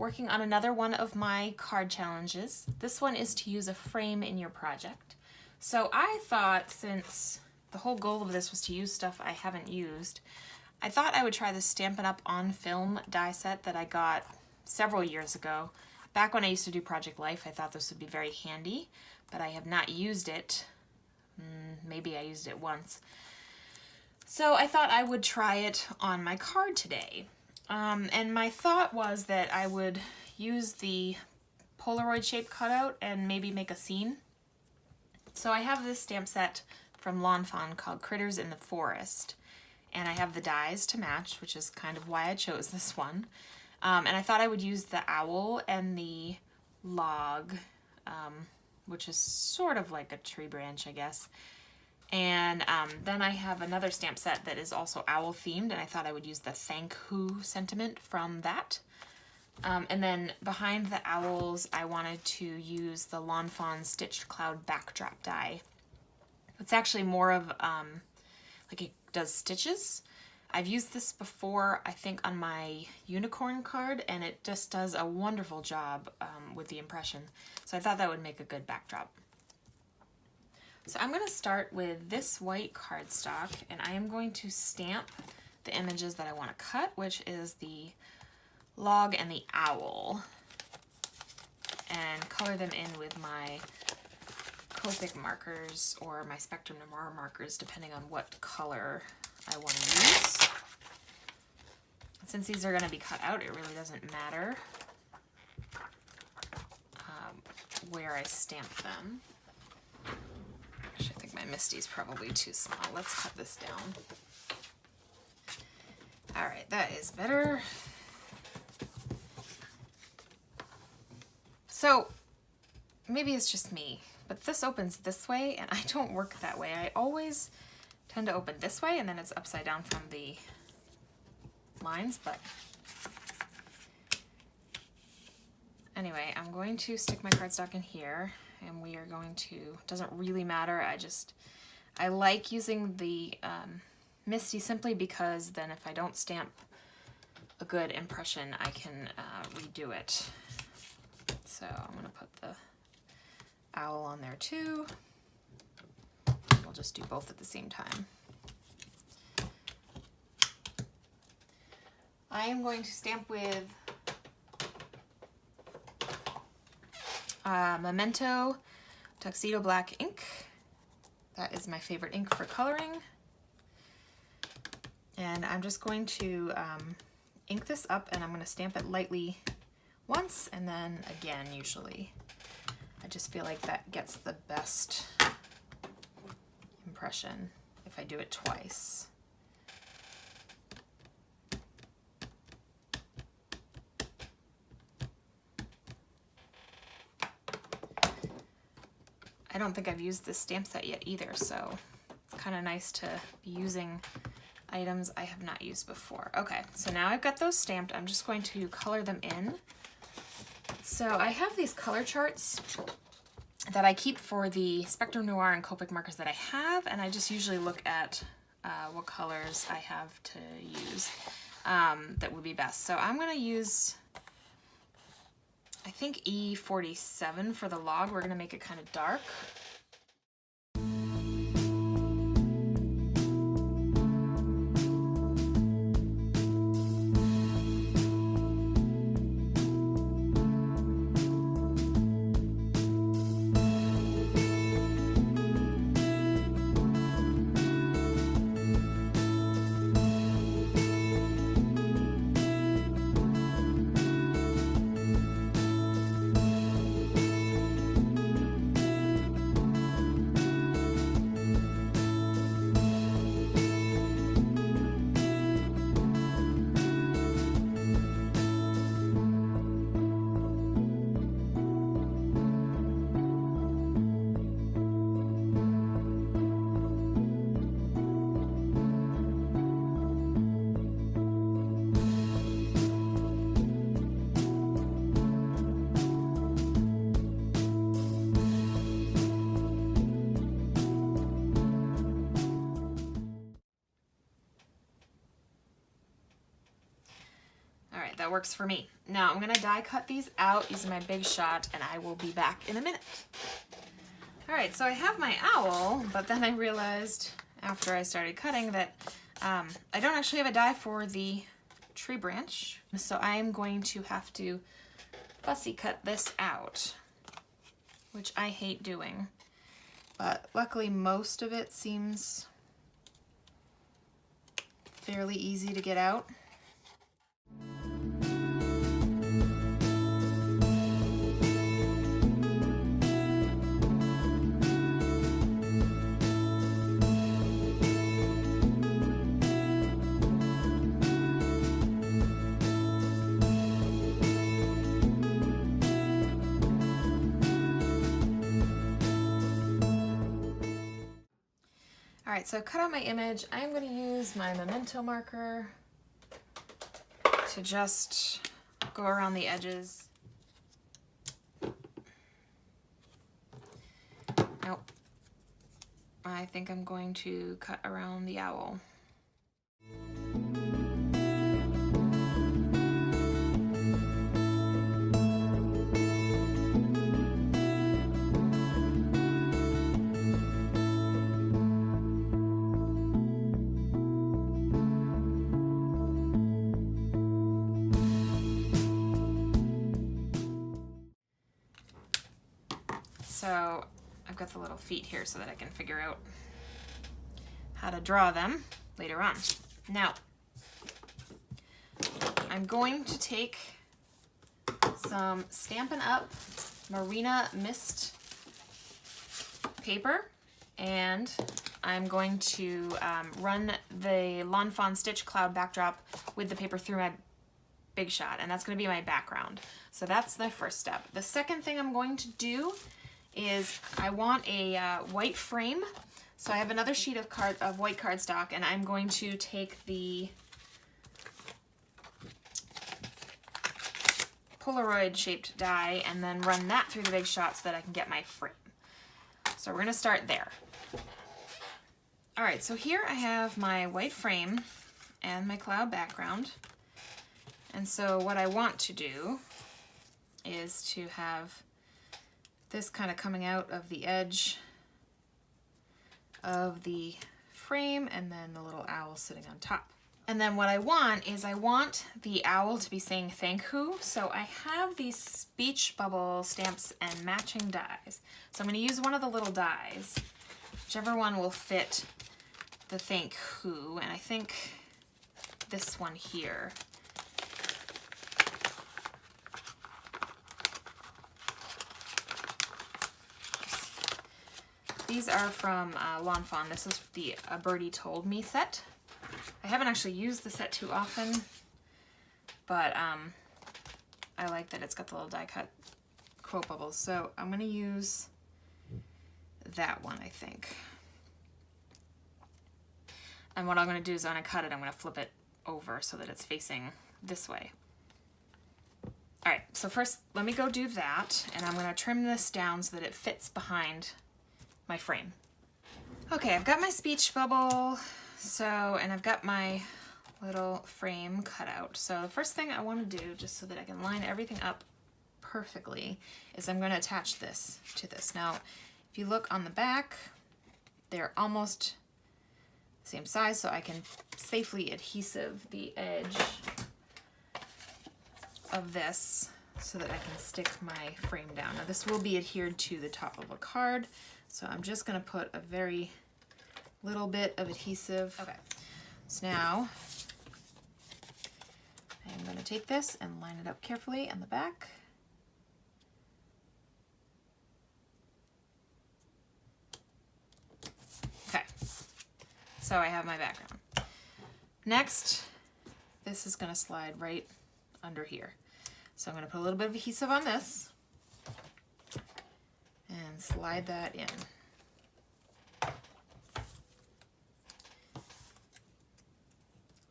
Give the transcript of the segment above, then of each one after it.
working on another one of my card challenges. This one is to use a frame in your project. So I thought, since the whole goal of this was to use stuff I haven't used, I thought I would try this Stampin' Up! On Film die set that I got several years ago. Back when I used to do Project Life, I thought this would be very handy, but I have not used it. Maybe I used it once. So I thought I would try it on my card today. And my thought was that I would use the Polaroid shape cutout and maybe make a scene. So I have this stamp set from Fawn called Critters in the Forest. And I have the dies to match, which is kind of why I chose this one. And I thought I would use the owl and the log, which is sort of like a tree branch, I guess. And then I have another stamp set that is also owl themed, and I thought I would use the Thank Who sentiment from that. And then behind the owls, I wanted to use the Fawn Stitched Cloud backdrop die. It's actually more of, like it does stitches. I've used this before, I think, on my unicorn card, and it just does a wonderful job with the impression. So I thought that would make a good backdrop. So I'm going to start with this white cardstock, and I am going to stamp the images that I want to cut, which is the log and the owl, and color them in with my Copic markers or my Spectrum Noir markers, depending on what color I want to use. Since these are going to be cut out, it really doesn't matter where I stamp them. Actually, I think my Misty's probably too small. Let's cut this down. All right, that is better. So maybe it's just me, but this opens this way, and I don't work that way. I always tend to open this way, and then it's upside down from the lines, but anyway, I'm going to stick my cardstock in here, and we are going to, doesn't really matter, I like using the Misty simply because then if I don't stamp a good impression, I can redo it. So I'm going to put the owl on there too. We'll just do both at the same time. I am going to stamp with Memento Tuxedo Black ink. That is my favorite ink for coloring. And I'm just going to ink this up, and I'm going to stamp it lightly once and then again usually. I just feel like that gets the best impression if I do it twice. I don't think I've used this stamp set yet either, so it's kind of nice to be using items I have not used before. Okay, so now I've got those stamped. I'm just going to color them in. So I have these color charts that I keep for the Spectrum Noir and Copic markers that I have, and I just usually look at what colors I have to use that would be best. So I'm going to use, I think, E47 for the log. We're going to make it kind of dark. works for me. Now I'm gonna die cut these out using my Big Shot, and I will be back in a minute. All right, so I have my owl, but then I realized after I started cutting that I don't actually have a die for the tree branch. So I am going to have to fussy cut this out, which I hate doing. But luckily most of it seems fairly easy to get out. Alright, so cut out my image. I'm going to use my memento marker to just go around the edges. Nope. I think I'm going to cut around the owl. So I've got the little feet here so that I can figure out how to draw them later on. Now, I'm going to take some Stampin' Up! Marina Mist paper, and I'm going to run the Lawn Fawn Stitch Cloud backdrop with the paper through my Big Shot, and that's going to be my background. So that's the first step. The second thing I'm going to do is I want a white frame. So I have another sheet of white cardstock, and I'm going to take the Polaroid shaped die and then run that through the Big Shot so that I can get my frame. So we're gonna start there. All right, so here I have my white frame and my cloud background. And so what I want to do is to have this kind of coming out of the edge of the frame, and then the little owl sitting on top. And then what I want is I want the owl to be saying thank who. So I have these speech bubble stamps and matching dies. So I'm going to use one of the little dies, whichever one will fit the thank who, and I think this one here. These are from Lawn Fawn. This is the A Birdie Told Me set. I haven't actually used the set too often, but I like that it's got the little die cut quote bubbles. So I'm going to use that one, I think. And what I'm going to do is I'm going to cut it, I'm going to flip it over so that it's facing this way. All right, so first let me go do that, and I'm going to trim this down so that it fits behind my frame. Okay, I've got my speech bubble, and I've got my little frame cut out. So the first thing I want to do, just so that I can line everything up perfectly, is I'm going to attach this to this. Now, if you look on the back, they're almost the same size, so I can safely adhesive the edge of this so that I can stick my frame down. Now this will be adhered to the top of a card, so I'm just going to put a very little bit of adhesive. Okay, so now I'm going to take this and line it up carefully on the back. Okay, so I have my background. Next, this is going to slide right under here. So I'm going to put a little bit of adhesive on this and slide that in.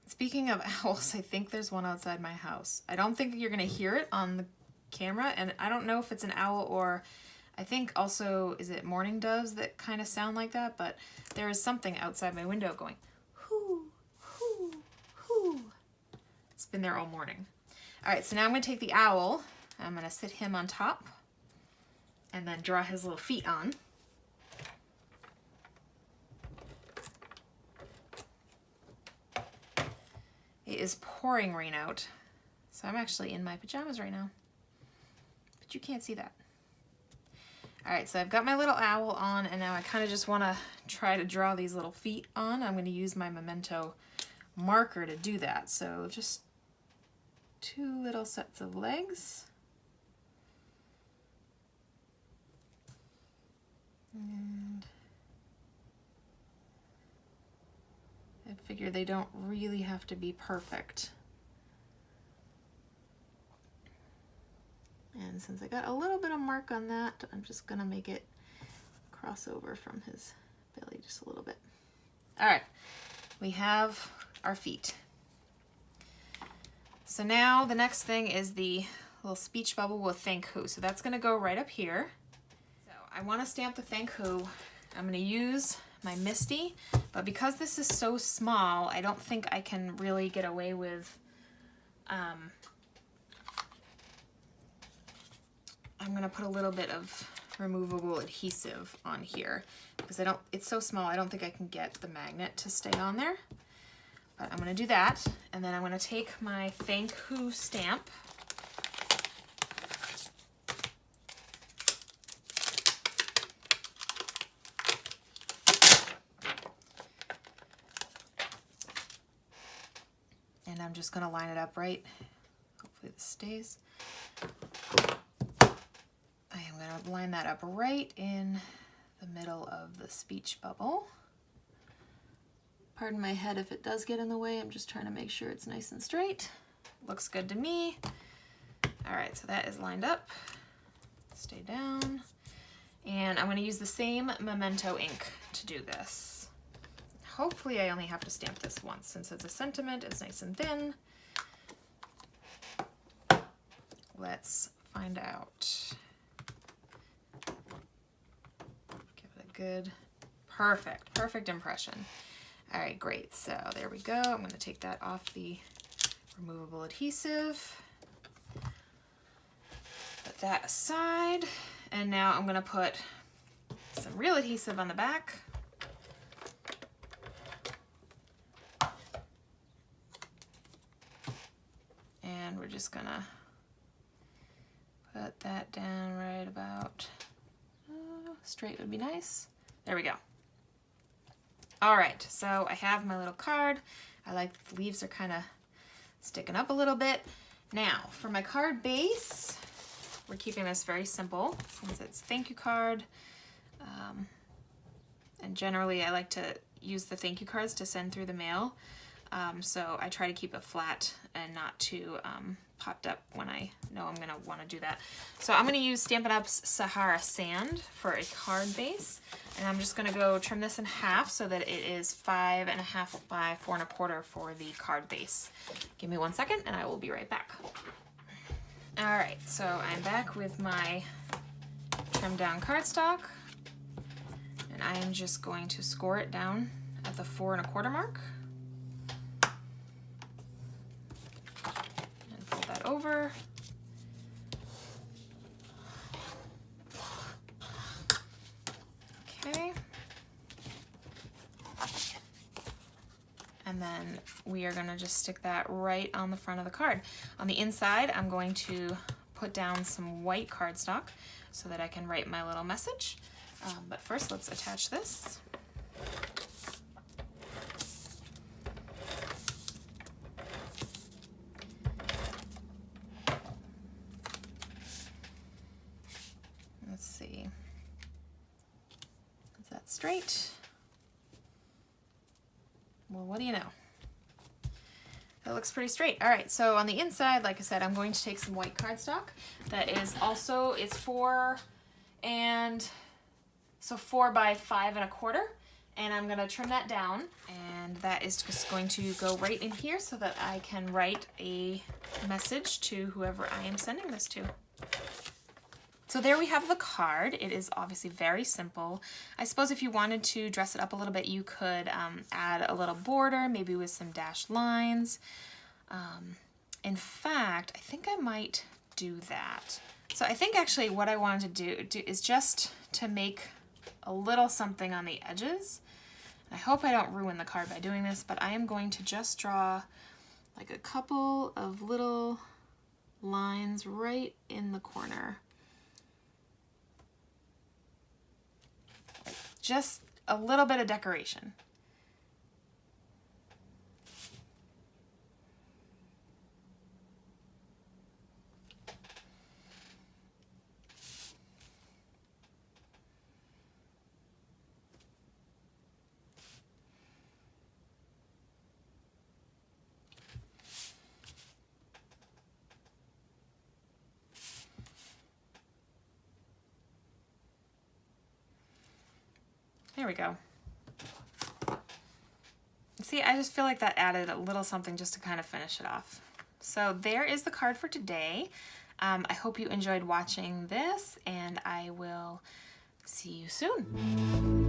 Speaking of owls, I think there's one outside my house. I don't think you're going to hear it on the camera, and I don't know if it's an owl or I think also, is it mourning doves that kind of sound like that? But there is something outside my window going, hoo, hoo, hoo. It's been there all morning. All right, so now I'm gonna take the owl. I'm gonna sit him on top and then draw his little feet on. It is pouring rain out, so I'm actually in my pajamas right now, but you can't see that. All right, so I've got my little owl on, and now I kind of just want to try to draw these little feet on. I'm going to use my Memento marker to do that. So just 2 little sets of legs. And I figure they don't really have to be perfect. And since I got a little bit of mark on that, I'm just gonna make it cross over from his belly just a little bit. All right, we have our feet. So now the next thing is the little speech bubble with thank who. So that's gonna go right up here. So I wanna stamp the thank who. I'm gonna use my Misty, but because this is so small, I don't think I can really get away with I'm gonna put a little bit of removable adhesive on here because it's so small, I don't think I can get the magnet to stay on there. But I'm gonna do that, and then I'm gonna take my thank who stamp. And I'm just gonna line it up right. Hopefully this stays. I am gonna line that up right in the middle of the speech bubble. Pardon my head if it does get in the way. I'm just trying to make sure it's nice and straight. Looks good to me. All right, so that is lined up. Stay down. And I'm gonna use the same Memento ink to do this. Hopefully I only have to stamp this once. Since it's a sentiment, it's nice and thin. Let's find out. Give it a good, perfect impression. All right, great, so there we go. I'm gonna take that off the removable adhesive. Put that aside. And now I'm gonna put some real adhesive on the back. And we're just gonna put that down right about, straight would be nice. There we go. All right, so I have my little card. I like the leaves are kind of sticking up a little bit. Now, for my card base, we're keeping this very simple since it's thank you card. And generally I like to use the thank you cards to send through the mail. So I try to keep it flat and not too popped up when I know I'm gonna wanna do that. So I'm gonna use Stampin' Up's Sahara Sand for a card base. And I'm just gonna go trim this in half so that it is 5.5 by 4 1/4 for the card base. Give me 1 second and I will be right back. All right, so I'm back with my trimmed down cardstock. And I am just going to score it down at the 4 1/4 mark. And fold that over. Okay. And then we are gonna just stick that right on the front of the card. On the inside, I'm going to put down some white cardstock so that I can write my little message. But first, let's attach this. Let's see. Is that straight? Well, what do you know? That looks pretty straight. All right, so on the inside, like I said, I'm going to take some white cardstock. That is also, it's 4 by 5 1/4, and I'm gonna trim that down, and that is just going to go right in here so that I can write a message to whoever I am sending this to. So there we have the card. It is obviously very simple. I suppose if you wanted to dress it up a little bit, you could add a little border, maybe with some dashed lines. In fact, I think I might do that. So I think actually what I wanted to do is just to make a little something on the edges. I hope I don't ruin the card by doing this, but I am going to just draw like a couple of little lines right in the corner. Just a little bit of decoration. There we go. See, I just feel like that added a little something just to kind of finish it off. So there is the card for today. I hope you enjoyed watching this, and I will see you soon.